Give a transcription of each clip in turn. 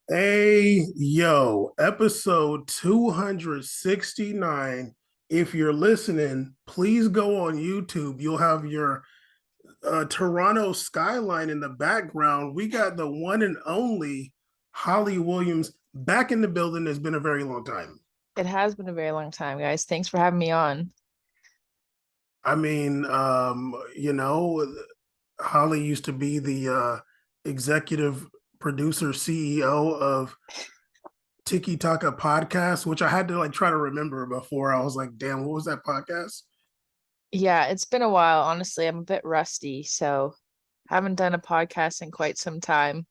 Hey, yo, episode 269. If you're listening, please go on YouTube. You'll have your Toronto skyline in the background. We got the one and only Holly Williams back in the building. It's been a very long time. It has been a very long time, guys. Thanks for having me on. I mean, Holly used to be the executive producer, CEO of Tiki Taka podcast, which I had to like try to remember before. I was like, damn, what was that podcast? Yeah, it's been a while. Honestly, I'm a bit rusty, so haven't done a podcast in quite some time.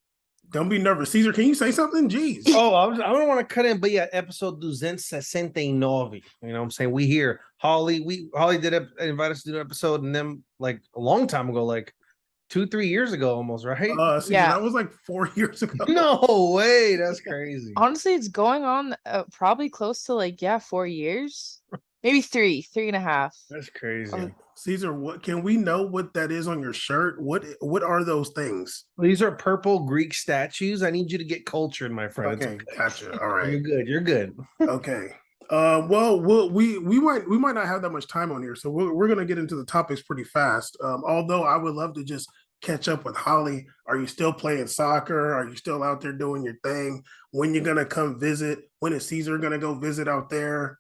Don't be nervous. Caesar, can you say something? Jeez. I don't want to cut in, but yeah, episode 269. You know what I'm saying? We here. Holly did invite us to do an episode, and then like a long time ago, like 2, 3 years ago almost, right? Caesar, Yeah. that was like 4 years ago. No way, that's crazy. Honestly, it's going on probably close to 4 years, maybe three and a half. That's crazy. Caesar, what can we know what that is on your shirt? What are those things? These are purple Greek statues. I need you to get cultured, my friend. Okay, gotcha. All right. You're good. You're good. Okay. We might not have that much time on here, so we're gonna get into the topics pretty fast. Although I would love to just catch up with Holly. Are you still playing soccer? Are you still out there doing your thing? When you gonna come visit? When is Caesar gonna go visit out there?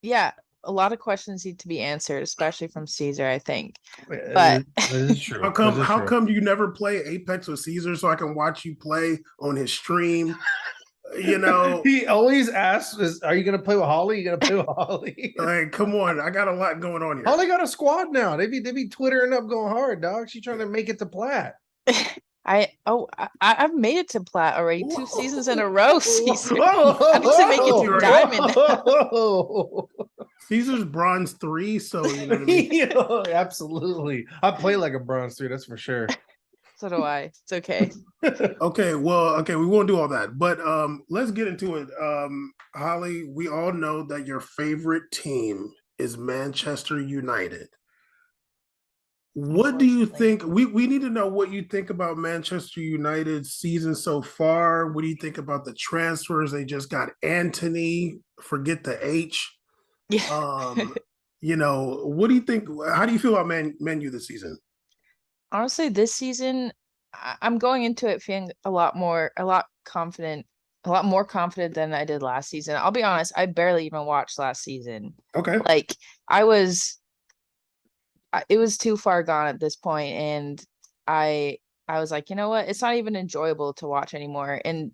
Yeah, a lot of questions need to be answered, especially from Caesar, I think. But That is true. How come? That is How true. come you never play Apex with Caesar so I can watch you play on his stream? You know, He always asks, "Are you gonna play with Holly? You gonna play with Holly?" like, come on, I got a lot going on here. Holly got a squad now. They be twittering up, going hard, dog. She's trying to make it to plat. I've made it to plat already 2 seasons in a row, Caesar. Whoa, I need to make it to diamond. Whoa. Caesar's bronze 3, so you know what I mean. Yo, absolutely. I play like a bronze 3, that's for sure. So do I. It's okay. Okay, well, okay, we won't do all that, but let's get into it. Holly, we all know that your favorite team is Manchester United. What do you Unfortunately. think? We need to know what you think about Manchester United's season so far. What do you think about the transfers? They just got Anthony, forget the H. Yeah. What do you think? How do you feel about Man U this season? Honestly, this season, I'm going into it feeling a lot more confident than I did last season. I'll be honest, I barely even watched last season. Okay. Like it was too far gone at this point, and I I was like, you know what? It's not even enjoyable to watch anymore. And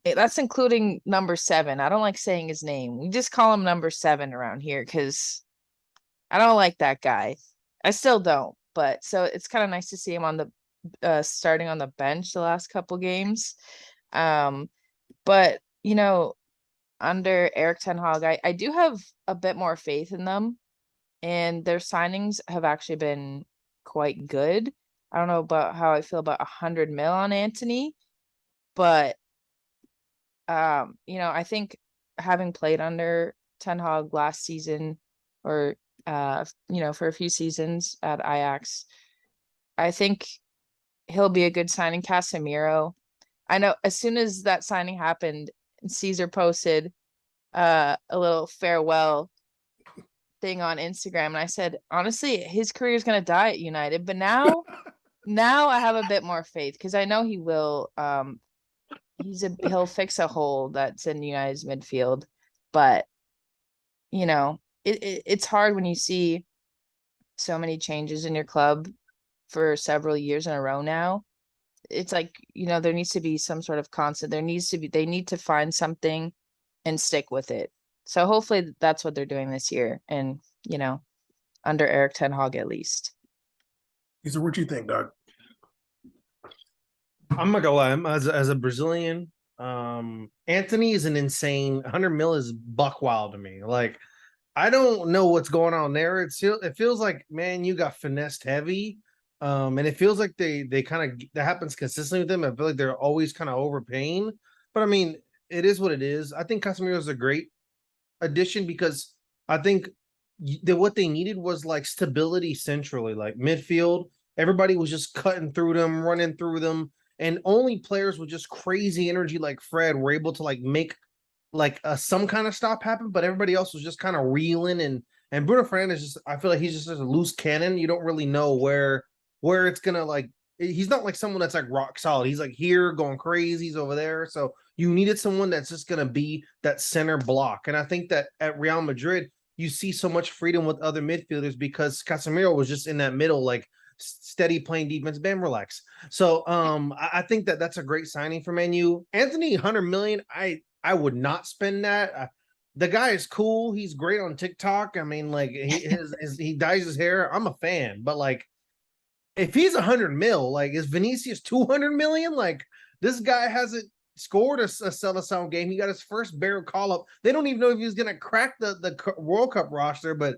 that's including number seven. I don't like saying his name. We just call him number seven around here because I don't like that guy. I still don't. But so it's kind of nice to see him on the starting on the bench the last couple games. Um, but under Eric Ten Hag, I do have a bit more faith in them, and their signings have actually been quite good. I don't know about how I feel about 100 mil on Anthony, but I think having played under Ten Hag last season, or for a few seasons at Ajax, I think he'll be a good signing. Casemiro, I know as soon as that signing happened, Caesar posted a little farewell thing on Instagram, and I said, honestly, his career is gonna die at United. But now I have a bit more faith because I know he will. He'll fix a hole that's in United's midfield, but it's hard when you see so many changes in your club for several years in a row now. It's like, there needs to be some sort of constant. They need to find something and stick with it. So hopefully that's what they're doing this year, and under Eric Ten Hag at least. So what you think, Doug? I'm not gonna lie, as a Brazilian, Anthony is an insane 100 mil is buck wild to me. Like, I don't know what's going on there. It feels like, man, you got finessed heavy. And it feels like they kind of, that happens consistently with them. I feel like they're always kind of overpaying. But I mean, it is what it is. I think Casemiro is a great addition because I think what they needed was like stability centrally, like midfield. Everybody was just cutting through them, running through them. and only players with just crazy energy like Fred were able to like make like some kind of stop happen, but everybody else was just kind of reeling, and Bruno Fernandes just, I feel like he's just a loose cannon. You don't really know where it's gonna like. He's not like someone that's like rock solid. He's like here going crazy. He's over there. So you needed someone that's just gonna be that center block. And I think that at Real Madrid, you see so much freedom with other midfielders because Casemiro was just in that middle, like steady playing defense. Bam, relax. So I think that that's a great signing for Manu. Anthony, 100 million. I would not spend that. The guy is cool. He's great on TikTok. I mean, like he dyes his hair. I'm a fan, but like if he's 100 mil, like is Vinicius 200 million? Like this guy hasn't scored a Seleção game. He got his first barrel call up. They don't even know if he's gonna crack the World Cup roster, but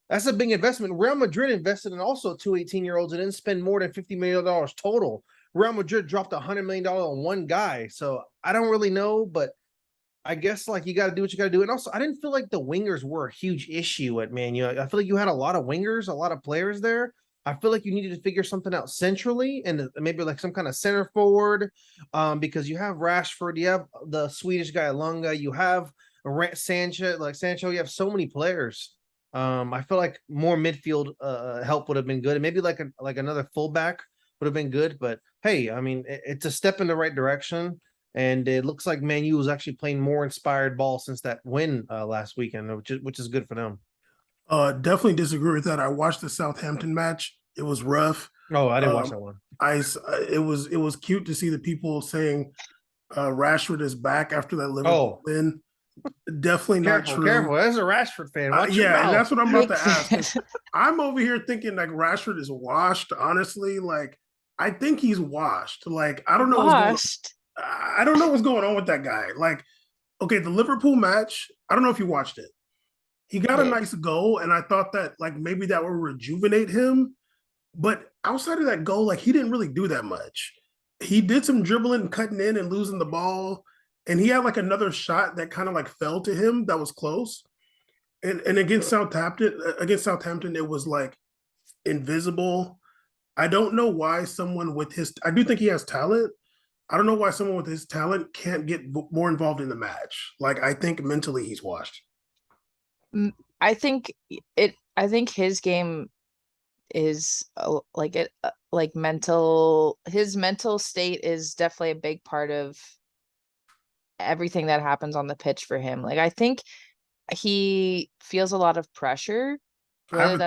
that's a big investment. Real Madrid invested in also two 18-year-olds and didn't spend more than $50 million total. Real Madrid dropped $100 million on one guy. So I don't really know, but I guess like you got to do what you got to do. And also, I didn't feel like the wingers were a huge issue at Man U. I feel like you had a lot of wingers, a lot of players there. I feel like you needed to figure something out centrally and maybe like some kind of center forward, because you have Rashford, you have the Swedish guy Lunga, you have Sancho, you have so many players. I feel like more midfield help would have been good, and maybe like another fullback would have been good. But hey, I mean, it's a step in the right direction. And it looks like Man U was actually playing more inspired ball since that win last weekend, which is good for them. Definitely disagree with that. I watched the Southampton match. It was rough. Oh, I didn't watch that one. It was cute to see the people saying Rashford is back after that Liverpool win. Definitely not true. Careful. As a Rashford fan, watch your yeah, mouth. and that's what I'm about to ask. I'm over here thinking like Rashford is washed. Honestly, like I think he's washed. Like I don't know Washed. I don't know what's going on with that guy. Like, okay, the Liverpool match. I don't know if you watched it. He got a nice goal, and I thought that like maybe that would rejuvenate him. But outside of that goal, like he didn't really do that much. He did some dribbling, and cutting in, and losing the ball, and he had like another shot that kind of like fell to him that was close. And against Southampton, it was like invisible. I don't know why someone with his. I do think he has talent. I don't know why someone with his talent can't get more involved in the match. Like I think mentally he's washed. I think it. I think his game is like mental. His mental state is definitely a big part of everything that happens on the pitch for him. Like I think he feels a lot of pressure. I have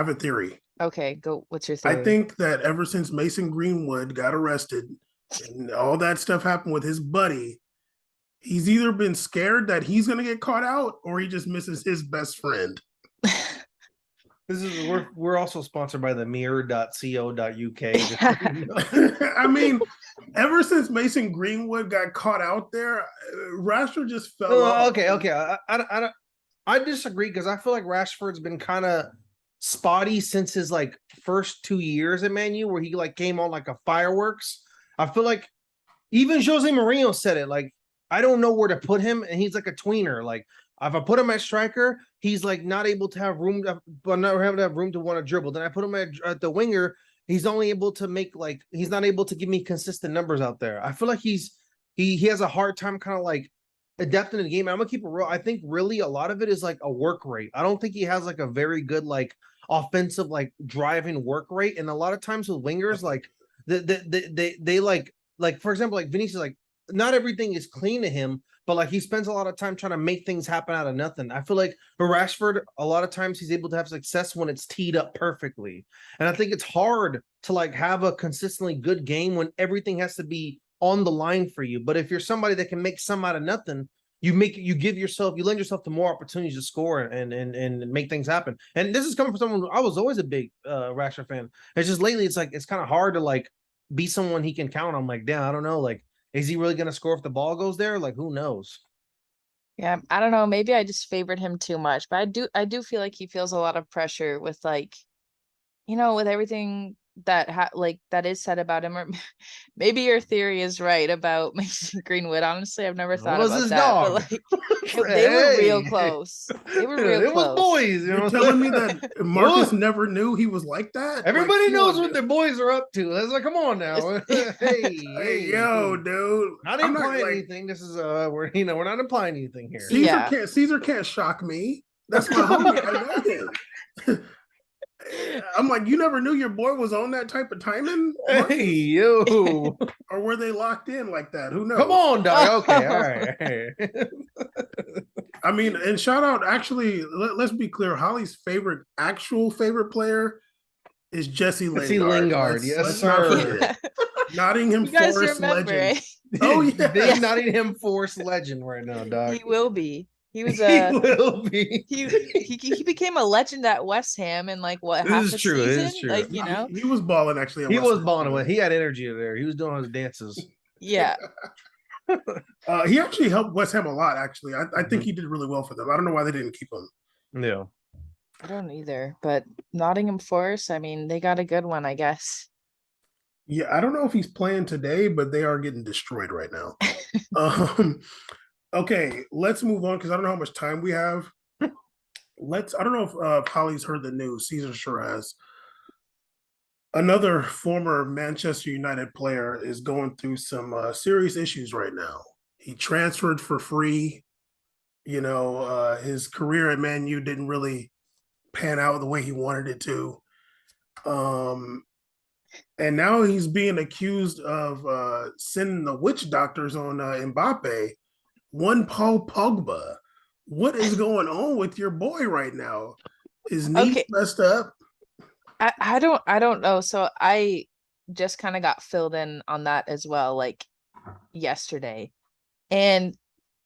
a theory. Okay, go. What's your I theory? think that ever since Mason Greenwood got arrested and all that stuff happened with his buddy, he's either been scared that he's going to get caught out or he just misses his best friend. We're also sponsored by the mirror.co.uk. I mean, ever since Mason Greenwood got caught out there, Rashford just fell off. Okay. I disagree because I feel like Rashford's been kind of spotty since his like first 2 years at Man U, where he like came on like a fireworks. I feel like even Jose Mourinho said it. Like I don't know where to put him, and he's like a tweener. Like if I put him at striker, he's like not able to have room, but not having to have room to want to dribble. Then I put him at the winger. He's only able to make like he's not able to give me consistent numbers out there. I feel like he has a hard time kind of like adapting to the game. I'm gonna keep it real. I think really a lot of it is like a work rate. I don't think he has like a very good like offensive like driving work rate. And a lot of times with wingers, like they like for example, like Vinicius, like not everything is clean to him, but like he spends a lot of time trying to make things happen out of nothing. I feel like for Rashford, a lot of times he's able to have success when it's teed up perfectly. And I think it's hard to like have a consistently good game when everything has to be on the line for you. But if you're somebody that can make some out of nothing, you lend yourself to more opportunities to score and make things happen. And this is coming from someone I was always a big Rashford fan. It's just lately it's like it's kind of hard to like be someone he can count on. Like, damn, I don't know. Like, is he really gonna score if the ball goes there? Like, who knows? Yeah, I don't know. Maybe I just favored him too much, but I do feel like he feels a lot of pressure with like, with everything that is said about him, or maybe your theory is right about Mason Greenwood. Honestly, I've never It thought was about his that, but dog. like they were real Hey. close. They were real It was close. boys. You know You're what I'm telling me saying? that Marcus Look, never knew he was like that? Like, everybody come knows on, what dude. their boys are up to. It's like, come on now. It's- Hey, Hey, hey. yo, dude. Not I'm not implying like anything. This is we're we're not implying anything here. Yeah. Caesar can't shock me. That's my homie. I know him. I'm like, you never knew your boy was on that type of timing, Marcus? Hey, yo. Or were they locked in like that? Who knows? Come on, dog. Okay, all right. I mean, and shout out. Actually, let's be clear. Holly's actual favorite player is Jesse Lingard. Jesse Lingard, yes, let's not sir. forget. Nottingham You guys Forest remember, legend. eh? Oh, yeah. Big Nottingham Forest legend right now, dog. He will be. He was He will be. he became a legend at West Ham in like what, This half is a true, this season? is true. Like, you know? He was balling actually. At He West was Ham. balling away. He had energy there. He was doing his dances. Yeah. He actually helped West Ham a lot. Actually, I Mm-hmm. think he did really well for them. I don't know why they didn't keep him. Yeah. I don't either, but Nottingham Forest, I mean, they got a good one, I guess. Yeah, I don't know if he's playing today, but they are getting destroyed right now. Okay, let's move on because I don't know how much time we have. I don't know if Holly's heard the news. Caesar sure has. Another former Manchester United player is going through some serious issues right now. He transferred for free. You know, his career at Man U didn't really pan out the way he wanted it to. And now he's being accused of sending the witch doctors on Mbappe. One Paul Pogba. What is going on with your boy right now? His knees Okay. messed up. I don't know. So I just kind of got filled in on that as well, like yesterday. And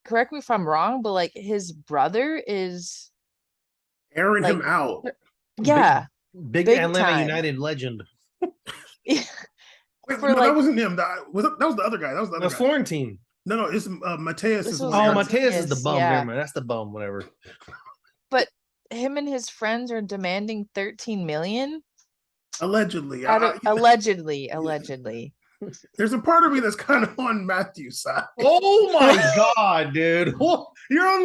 correct me if I'm wrong, but like his brother is Airing like, him out. yeah, Big Big Atlanta time. United legend. Wait, for no, like that wasn't him. That was the other guy. That was the other That's guy. Florentine. No, it's Mateus This is the was one. Oh, you're- Mateus is the Mateus, bum. yeah. Never mind. That's the bum. Whatever. but him and his friends are demanding 13 million. Allegedly. Allegedly. There's a part of me that's kind of on Matthew's side. Oh my god, dude! What? You're on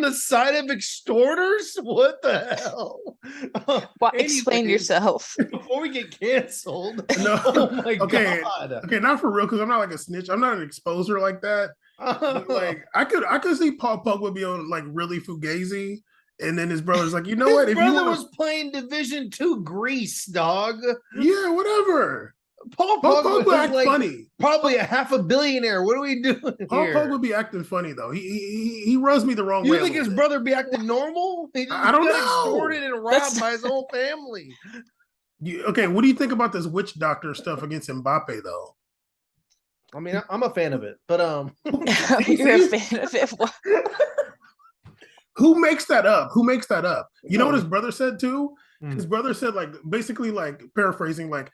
the side of extorters. What the hell? Well, explain Anyways, yourself. before we get canceled. No. Oh my Okay. god. Okay, not for real, because I'm not like a snitch. I'm not an exposer like that. But, like I could see Paul Pogba be on like really fugazi, and then his brother's like, you know what? His If you brother want was playing Division II Greece, dog. yeah, whatever. Paul Paul Pogba Pogba is act like funny. probably a half a billionaire. What are we doing Paul here? Pogba be acting funny though. He rubs me the wrong way. You a think his little bit. brother be acting normal? He I don't got know. extorted and robbed by his whole family. Okay, what do you think about this witch doctor stuff against Mbappe though? I mean, I'm a fan of it, but You're a fan of it. Who makes that up? Who makes that up? You know what No. his brother said too? His brother said, like, basically, like, paraphrasing, like,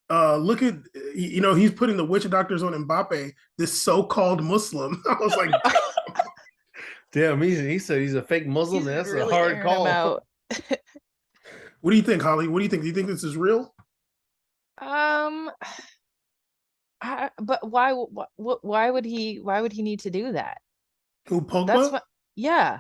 look at, you know, he's putting the witch doctors on Mbappe, this so-called Muslim. I was like, damn, he said he's a fake Muslim. He's That's really a hard airing him call. out. what do you think, Holly? What do you think? Do you think this is real? But why would he need to do that? Who, Pogba? That's what, yeah.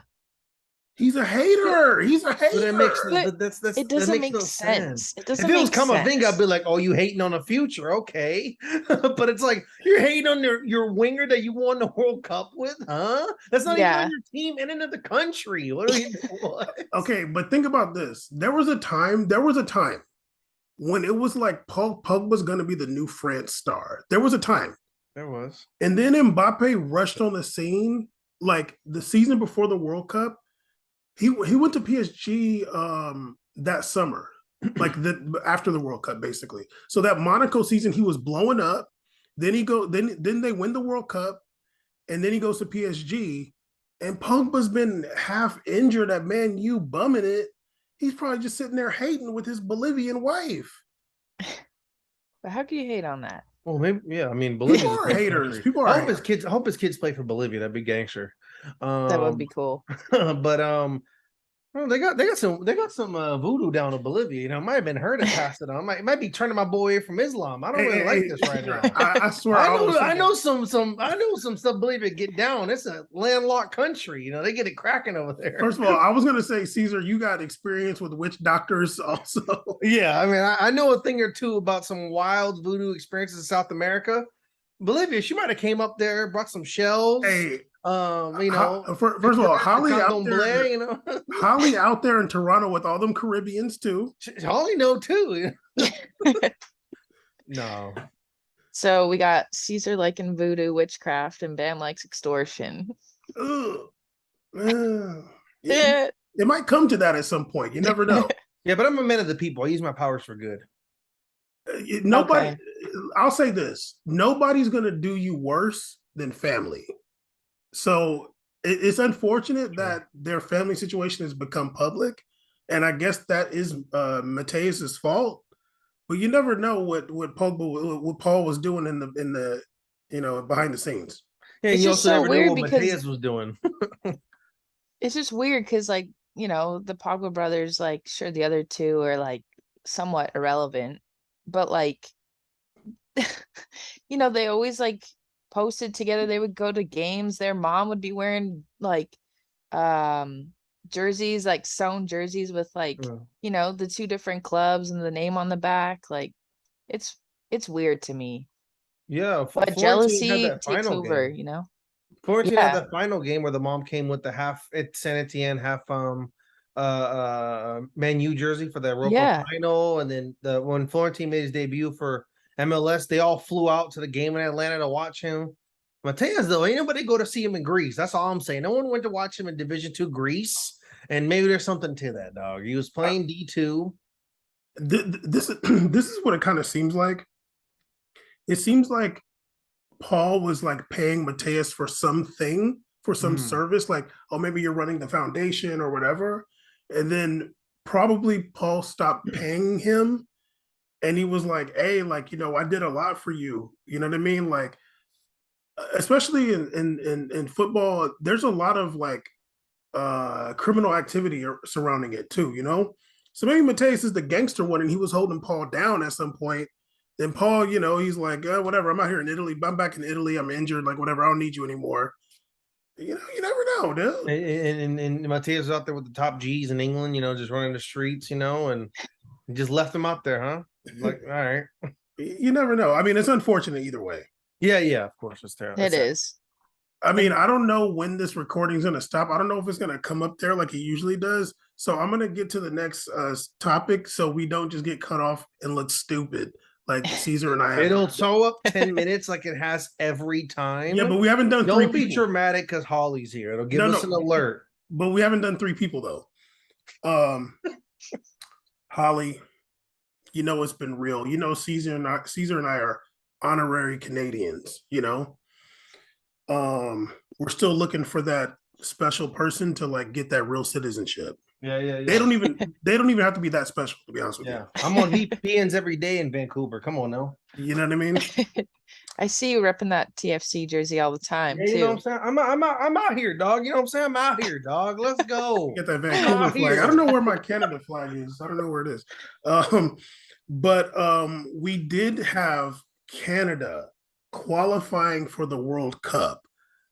He's a hater. He's a But hater. it makes But that's it that doesn't makes make no sense. It If doesn't it was make Camavinga, sense. I'd be like, "Oh, you hating on the future? Okay," but it's like you're hating on your winger that you won the World Cup with, huh? That's not even Yeah. on your team in another country. What are you doing? What? Okay, but think about this. There was a time when it was like Paul Pogba's going to be the new France star. There was a time. There was. And then Mbappe rushed on the scene like the season before the World Cup. He went to PSG that summer, like after the World Cup, basically. So that Monaco season, he was blowing up. Then then they win the World Cup, and then he goes to PSG. And Pogba's been half injured at Man U, bumming it. He's probably just sitting there hating with his Bolivian wife. But how can you hate on that? Well, maybe yeah. I mean, Bolivia. People are haters. People are. I hope his kids play for Bolivia. That'd be gangster. That would be cool. But Oh, they got some voodoo down in Bolivia. You know, it might have been her that passed it on. It might be turning my boy away from Islam. I don't Hey, really hey, like hey, this right Caesar, now. I swear I I was know I thinking. know some stuff Bolivia get down. It's a landlocked country. You know, they get it cracking over there. First of all, I was gonna say, Caesar, you got experience with witch doctors also. Yeah, I mean, I know a thing or two about some wild voodoo experiences in South America. Bolivia, she might have came up there, brought some shells. Hey, You know, first of all, the Holly out candomblé, there, you know. Holly out there in Toronto with all them Caribbeans too. Holly know too. No. So we got Caesar liking voodoo witchcraft and Bam likes extortion. Ugh. Uh, it, Eh. it might come to that at some point. You never know. Yeah, but I'm a man of the people. I use my powers for good. Nobody. Okay. I'll say this: nobody's gonna do you worse than family. So it's unfortunate True. that their family situation has become public, and I guess that is Mateus's fault. But you never know what Paul was doing in the behind the scenes. Yeah, and It's you just also so never knew weird what because Mateus was doing. it's just weird because like, the Pogba brothers, like sure the other two are like somewhat irrelevant, but like they always like posted together. They would go to games. Their mom would be wearing like um jerseys, like sewn jerseys with like, Yeah. the two different clubs and the name on the back. Like it's it's weird to me. Yeah, But Florentine had jealousy that takes final over, game. you know? Florentine had Yeah. that final game where the mom came with the half at San Etienne, half Man U jersey for the Europa Yeah. final, and then when Florentine made his debut for MLS, they all flew out to the game in Atlanta to watch him. Mateus though, ain't nobody go to see him in Greece. That's all I'm saying. No one went to watch him in Division 2 Greece, and maybe there's something to that, dog. He was Uh, playing D2. this is this is what it kind of seems like. It seems like Paul was like paying Mateus for something, for some Mm. service, like, oh, maybe you're running the foundation or whatever. And then probably Paul stopped paying him. And he was like, hey, like, I did a lot for you. You know what I mean? Like, especially in football, there's a lot of like criminal activity surrounding it too. So maybe Mateus is the gangster one and he was holding Paul down at some point. Then Paul, he's like, whatever, I'm out here in Italy. I'm back in Italy. I'm injured. Like, whatever. I don't need you anymore. You never know, dude. And Mateus was out there with the top G's in England, just running the streets, and just left him out there, huh? Like, all right. You never know. I mean, it's unfortunate either way. Yeah, of course. It's terrible. It is. I mean, I don't know when this recording's going to stop. I don't know if it's going to come up there like it usually does. So I'm going to get to the next topic so we don't just get cut off and look stupid like Caesar and I have. It'll show up 10 minutes like it has every time. Yeah, but we haven't done Don't three be people. dramatic because Holly's here. It'll give us an alert. But we haven't done three people though. Holly, it's been real. Caesar and I are honorary Canadians, we're still looking for that special person to like get that real citizenship. Yeah. They don't even have to be that special, to be honest with you. I'm on VPNs every day in Vancouver. Come on now. You know what I mean? I see you repping that TFC jersey all the time, Yeah, too. you know what I'm saying? I'm out here, dog. You know what I'm saying? I'm out here, dog. Let's go. Get that Vancouver flag. I don't know where my Canada flag is. I don't know where it is. But we did have Canada qualifying for the World Cup.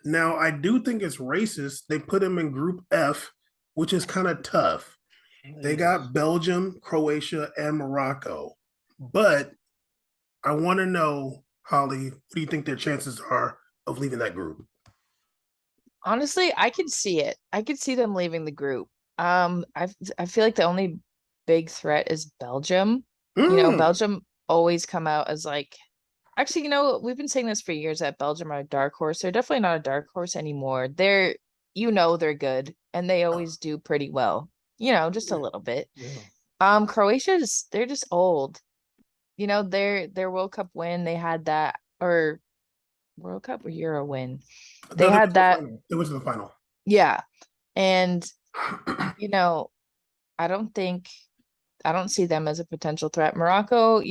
Now, I do think it's racist. They put them in Group F, which is kind of tough. They got Belgium, Croatia, and Morocco. But I want to know, Holly, what do you think their chances are of leaving that group? Honestly, I could see it. I could see them leaving the group. I feel like the only big threat is Belgium. Belgium always come out as like, actually, we've been saying this for years that Belgium are a dark horse. They're definitely not a dark horse anymore. They're good and they always do pretty well. Just a little bit. Yeah. They're just old. Their World Cup win, they had that, or World Cup or Euro win. They had that. It was the final. Yeah. And I don't see them as a potential threat. Morocco,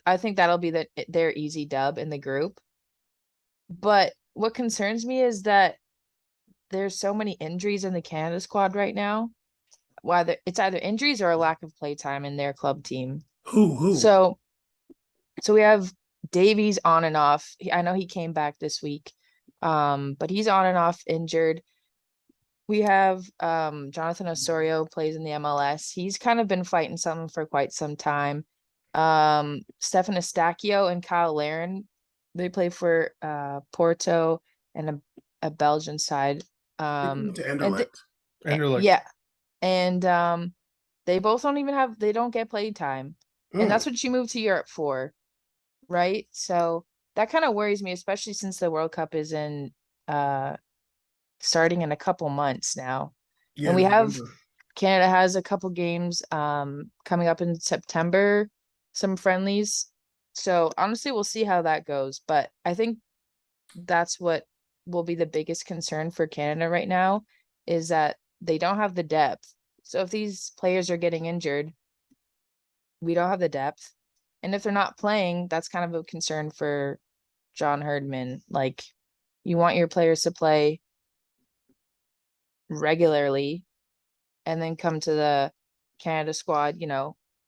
I think that'll be their easy dub in the group. But what concerns me is that there's so many injuries in the Canada squad right now. Whether it's either injuries or a lack of play time in their club team. Who? So we have Davies on and off. I know he came back this week, but he's on and off injured. We have Jonathan Osorio plays in the MLS. He's kind of been fighting something for quite some time. Stefan Estacio and Kyle Larin, they play for Porto and a Belgian side. To And Anderlecht. Anderlecht. yeah, and they both they don't get play time, and that's what you moved to Europe for, right? So that kind of worries me, especially since the World Cup is in starting in a couple months now. Yeah, And we have November. Canada has a couple games coming up in September, some friendlies. So honestly, we'll see how that goes. But I think that's what will be the biggest concern for Canada right now, is that they don't have the depth. So if these players are getting injured, we don't have the depth. And if they're not playing, that's kind of a concern for John Herdman. Like, you want your players to play regularly and then come to the Canada squad,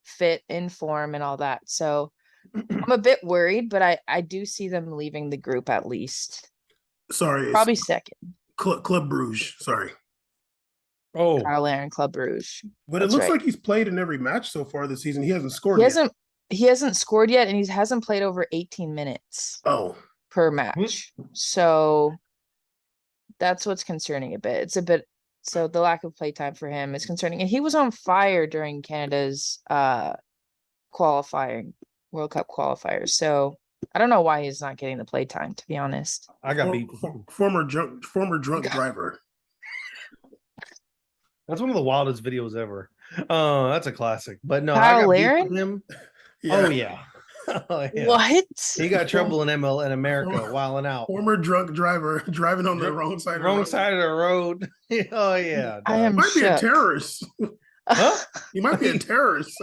fit, in form and all that. So I'm a bit worried, but I do see them leaving the group at least. Sorry, it's Probably second. Club Bruges. Sorry. Oh, Kyle Larin, Club Rouge. But it That's looks right. like he's played in every match so far this season. He hasn't scored He yet. hasn't scored yet, and he hasn't played over 18 minutes Oh, per match. So that's what's concerning a bit. So the lack of play time for him is concerning. And he was on fire during Canada's qualifying World Cup qualifiers. So I don't know why he's not getting the play time, to be honest. I got beat. former drunk driver. That's one of the wildest videos ever. That's a classic. But no, I Kyle got beat Larin? with him. Yeah. Oh yeah. Oh, yeah. What? He got trouble in ML in America, wilding out. Former drunk driver driving on the wrong side. Wrong side of the road. Oh yeah. I dog. am He might be a shook. terrorist. Huh? He might be a terrorist.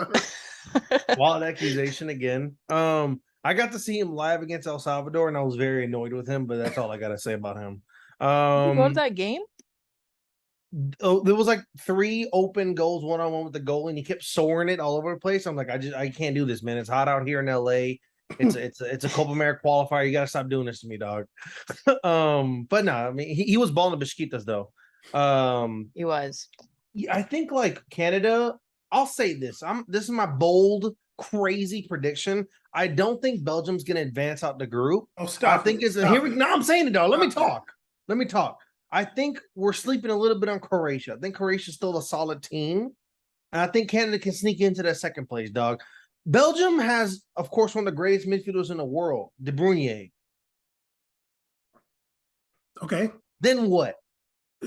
Wild accusation again. I got to see him live against El Salvador, and I was very annoyed with him. But that's all I got to say about him. Did you go to that game? Oh, there was like 3 open goals, 1-on-1 with the goal, and he kept soaring it all over the place. I'm like, I can't do this, man. It's hot out here in LA. It's a Copa America qualifier. You gotta stop doing this to me, dog. But no, I mean he was balling the Besiktas though. He was. I think like Canada. I'll say this. This is my bold, crazy prediction. I don't think Belgium's gonna advance out the group. Oh, stop! I think it. No, I'm saying it, dog. Let me Stop it. talk. Let me talk. I think we're sleeping a little bit on Croatia. I think Croatia's still a solid team. And I think Canada can sneak into that second place, dog. Belgium has, of course, one of the greatest midfielders in the world, De Bruyne. Okay, Then what?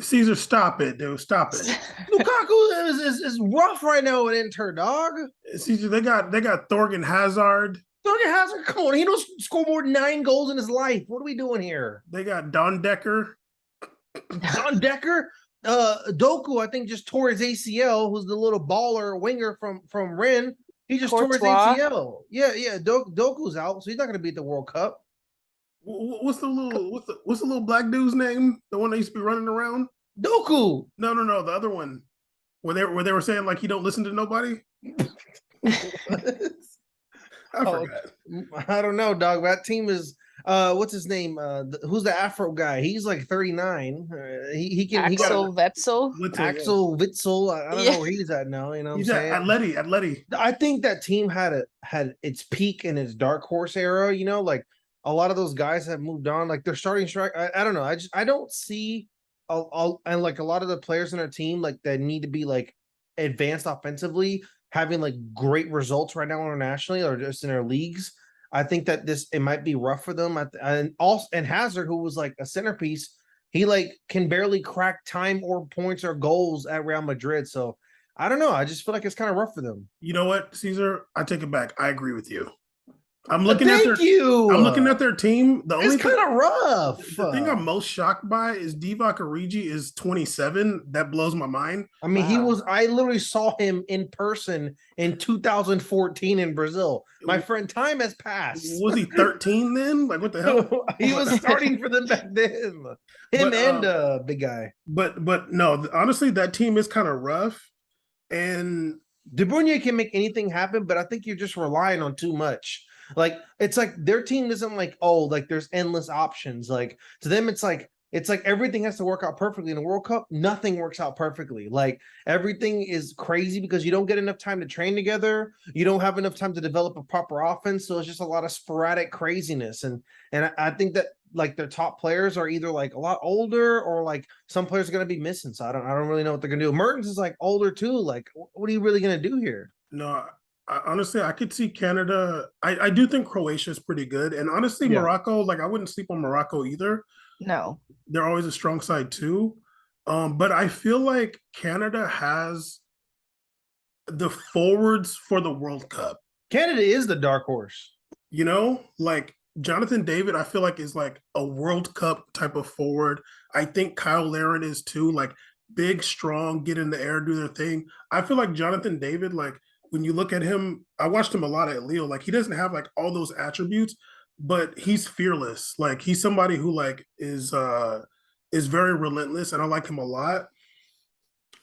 Caesar, stop it, dude. Stop it. Lukaku is rough right now at Inter, dog. Caesar, they got Thorgan Hazard. Thorgan Hazard, come on. He don't score more than 9 goals in his life. What are we doing here? They got Don Decker. Don Decker, Doku, I think just tore his ACL. Who's the little baller winger from Rennes? He just tore his ACL. Yeah. Doku's out, so he's not going to be at the World Cup. What's the little black dude's name? The one that used to be running around? Doku. No, the other one. Where they were saying like he don't listen to nobody. I forgot. I don't know, dog. That team is what's his name? Who's the Afro guy? He's like 39. He can Axel Wetzel. Axel Witzel. I don't know where he's at now. You know what I'm saying? Atleti. I think that team had its peak in its dark horse era. You know, like a lot of those guys have moved on. Like their starting strike. I don't know. I don't see and like a lot of the players in our team like that need to be like advanced offensively, having like great results right now internationally or just in our leagues. I think that it might be rough for them. And Hazard, who was like a centerpiece, he like can barely crack time or points or goals at Real Madrid. So I don't know. I just feel like it's kind of rough for them. You know what, Caesar? I take it back. I agree with you. I'm looking at Thank you. I'm looking at their team. The only It's kind of rough. the thing I'm most shocked by is Divock Origi is 27. That blows my mind. I mean, Wow. I literally saw him in person in 2014 in Brazil. My friend, time has passed. Was he 13 then? Like what the hell? He was starting for them back then. Him But and big guy. but no, honestly, that team is kind of rough. And De Bruyne can make anything happen, but I think you're just relying on too much. Like it's like their team isn't like, oh, like there's endless options. Like to them, it's like everything has to work out perfectly. In the World Cup, nothing works out perfectly. Like everything is crazy because you don't get enough time to train together. You don't have enough time to develop a proper offense. So it's just a lot of sporadic craziness. And I think that like their top players are either like a lot older or like some players are gonna be missing. So I don't really know what they're gonna do. Mertens is like older too. Like, what are you really gonna do here? no, honestly, I could see Canada. I do think Croatia is pretty good. And honestly, Yeah. Morocco, like I wouldn't sleep on Morocco either. No. They're always a strong side too. But I feel like Canada has the forwards for the World Cup. Canada is the dark horse. You know, like Jonathan David, I feel like is like a World Cup type of forward. I think Kyle Larin is too, like big, strong, get in the air, do their thing. I feel like Jonathan David, like when you look at him, I watched him a lot at Lille. Like he doesn't have like all those attributes, but he's fearless. Like he's somebody who like is very relentless, and I like him a lot.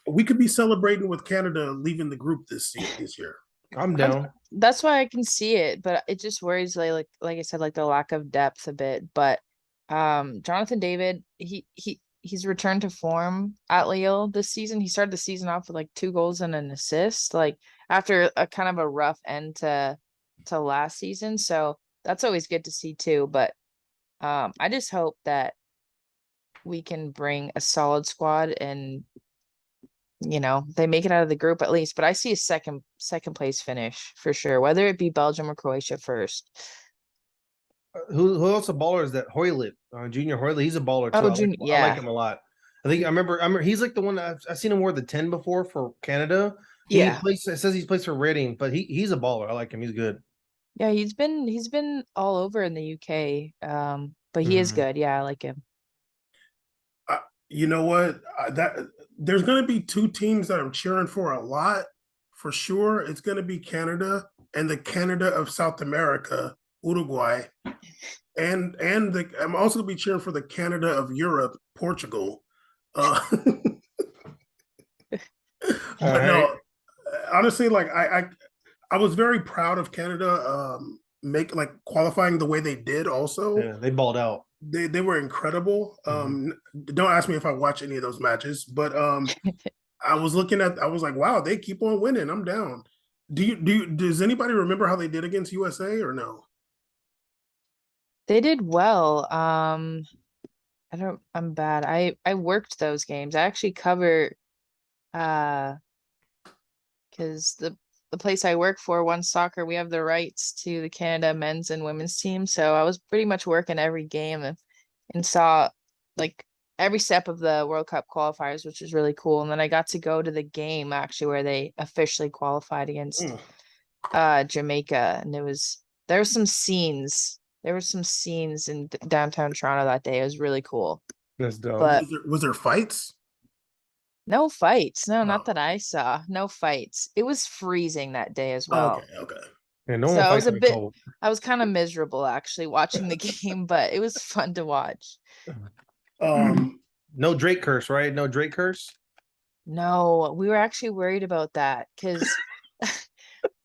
We could be celebrating with Canada leaving the group this year. I'm down. That's why I can see it, but it just worries like I said, like the lack of depth a bit. But Jonathan David, he's returned to form at Lille this season. He started the season off with like 2 goals and an assist, like after a kind of a rough end to last season. So that's always good to see too. But I just hope that we can bring a solid squad and they make it out of the group at least. But I see a second place finish for sure, whether it be Belgium or Croatia first. Who else a baller is that? Hoylett, Junior Hoylett. He's a baller too. Oh, I like him a lot. I remember he's like the one that I've seen him wear the 10 before for Canada. It says he's plays for Reading, but he's a baller. I like him. He's good. Yeah, he's been all over in the UK. But he is good. Yeah, I like him. You know what? That there's going to be two teams that I'm cheering for a lot, for sure. It's going to be Canada and the Canada of South America, Uruguay, and I'm also going to be cheering for the Canada of Europe, Portugal. But no, honestly, like I was very proud of Canada qualifying the way they did. Also, yeah, they balled out. They were incredible. Don't ask me if I watch any of those matches, but I was like, wow, they keep on winning. I'm down. Does anybody remember how they did against USA or no? They did well. I'm bad. I worked those games. I actually cover because the place I work for, One Soccer, we have the rights to the Canada men's and women's team. So I was pretty much working every game and saw like every step of the World Cup qualifiers, which is really cool. And then I got to go to the game actually where they officially qualified against Jamaica. And there were some scenes. There were some scenes in downtown Toronto that day. It was really cool. That's dope. But was there fights? no fights. No, not that I saw. No fights. It was freezing that day as well. Okay. Yeah, no So one I was kind of miserable actually watching the game, but it was fun to watch. No Drake curse, right? No Drake curse? No, we were actually worried about that because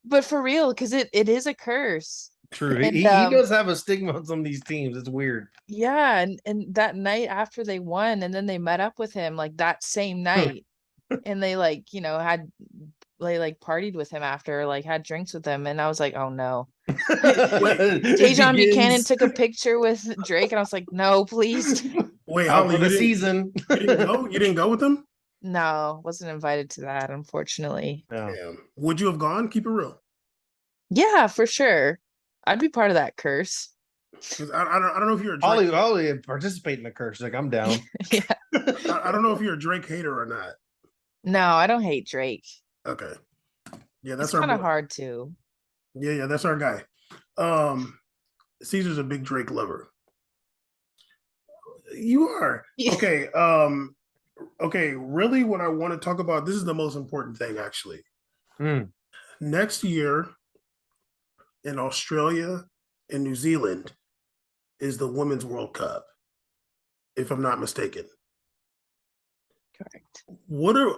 but for real, because it is a curse. True. And, he does have a stigma on some of these teams. It's weird. Yeah, and that night after they won, and then they met up with him like that same night, and they partied with him after, like had drinks with him, and I was like, oh no. Tajon Buchanan took a picture with Drake, and I was like, no, please. Wait, out Holly, for the season. You didn't go? You didn't go with them? No, wasn't invited to that, unfortunately. No. Damn. Would you have gone? Keep it real. Yeah, for sure. I'd be part of that curse. I don't know if you're a Drake. Holly participate in the curse. Like I'm down. Yeah. I don't know if you're a Drake hater or not. No, I don't hate Drake. Okay. Yeah, that's kind of hard to. Yeah, that's our guy. Caesar's a big Drake lover. You are. Yeah. Okay. Okay, really what I want to talk about, this is the most important thing actually. Mm. Next year in Australia and New Zealand is the Women's World Cup, if I'm not mistaken. Correct.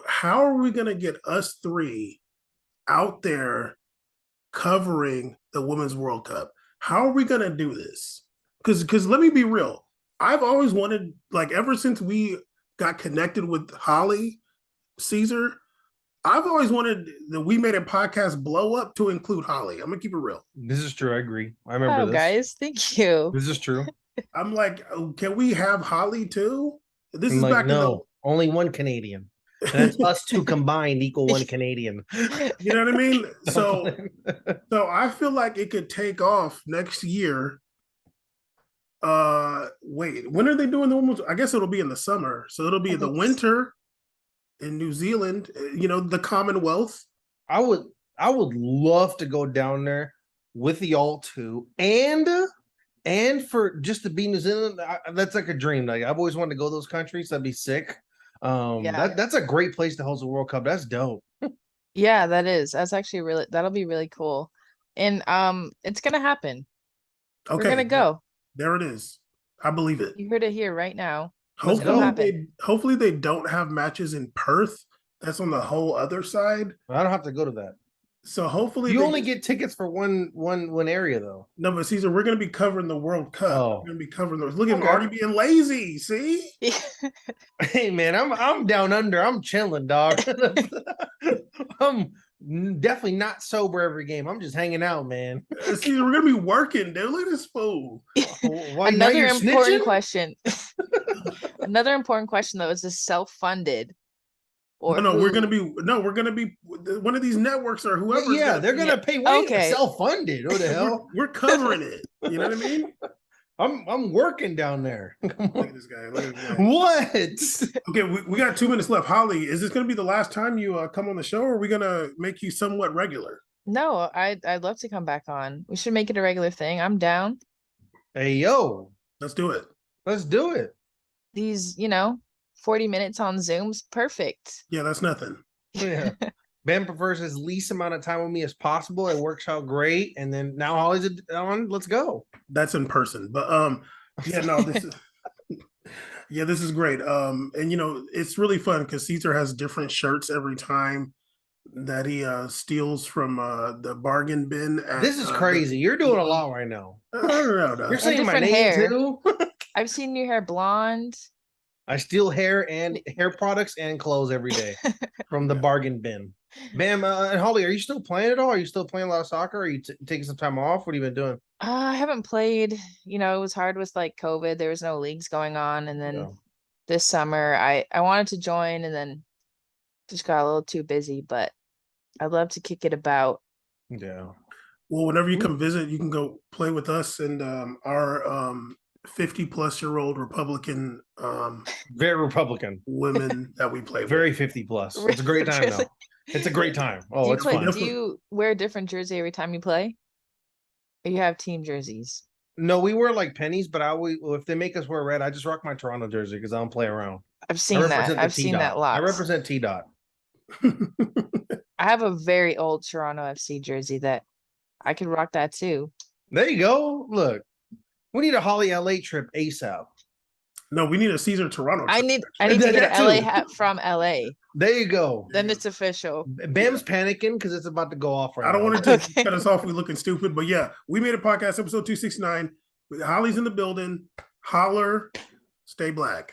How are we gonna get us three out there covering the Women's World Cup? How are we gonna do this? Because let me be real. I've always wanted, like, ever since we got connected with Holly Caesar, I've always wanted the We Made It podcast blow up to include Holly. I'm gonna keep it real. This is true. I agree. I remember Oh, this. guys, thank you. This is true. I'm like, oh, can we have Holly too? This I'm is like, back no, only one Canadian. And that's us two combined equal one Canadian. You know what I mean? So I feel like it could take off next year. Wait, when are they doing the women's? I guess it'll be in the summer. So it'll be I the think winter in New Zealand, the Commonwealth. I would love to go down there with y'all too, and for just to be New Zealand. That's like a dream. Like I've always wanted to go to those countries. That'd be sick. Yeah. That's a great place to host a World Cup. That's dope. Yeah, that is. That's actually that'll be really cool. And it's gonna happen. We're Okay, gonna go. there it is. I believe it. You heard it here right now. Let's It'll go. happen. Hopefully they don't have matches in Perth. That's on the whole other side. I don't have to go to that. So hopefully You they only get tickets for one area though. no, but Caesar, we're gonna be covering the World Cup. Oh. We're gonna be covering those. Look at him Okay. already being lazy. See? Hey man, I'm down under. I'm chilling, dog. I'm definitely not sober every game. I'm just hanging out, man. Caesar, we're gonna be working, dude. Look at this fool. Why now Another you're important snitching? question. Another important question though, is this self-funded? Or No, we're who- gonna be one of these networks or whoever. Yeah, they're gonna pay way Okay. self-funded. What the hell? We're covering it. You know what I mean? I'm working down there. Look at this guy. Look at this guy. What? Okay, we got 2 minutes left. Holly, is this gonna be the last time you come on the show, or are we gonna make you somewhat regular? No, I'd love to come back on. We should make it a regular thing. I'm down. Hey yo, Let's do it. let's do it. These, 40 minutes on Zoom's perfect. Yeah, that's nothing. Yeah. Ben prefers his least amount of time with me as possible. It works out great. And then now Holly's on. Let's go. That's in person. But yeah, no, this is yeah, this is great. And it's really fun because Caesar has different shirts every time that he steals from the bargain bin. This is crazy. You're doing a lot right now. No. You're saying my different name hair. too. I've seen your hair blonde. I steal hair and hair products and clothes every day from the bargain bin. Bam, and Holly, are you still playing at all? Are you still playing a lot of soccer? Are you taking some time off? What have you been doing? I haven't played. It was hard with like COVID. There was no leagues going on, and then Yeah. this summer I wanted to join, and then just got a little too busy. But I'd love to kick it about. Yeah. Well, whenever you come visit, you can go play with us and our 50-plus-year-old Republican Very Republican. women that we play Very with. 50 plus. It's a great time though. It's a great time. Oh, it's fun. Do you wear a different jersey every time you play? Or you have team jerseys? No, we wear like pennies, but if they make us wear red, I just rock my Toronto jersey because I don't play around. I've seen that. I've seen that lots. I represent T Dot. I have a very old Toronto FC jersey that I could rock that too. There you go. Look, we need a Holly LA trip ASAP. No, we need a Caesar Toronto. I trip. need to get That an LA too. hat from LA. There you go. Then it's official. Bam's panicking because it's about to go off right I don't now. want to Okay. cut us off. We're looking stupid, but yeah, we made a podcast episode 269. Holly's in the building. Holler, stay black.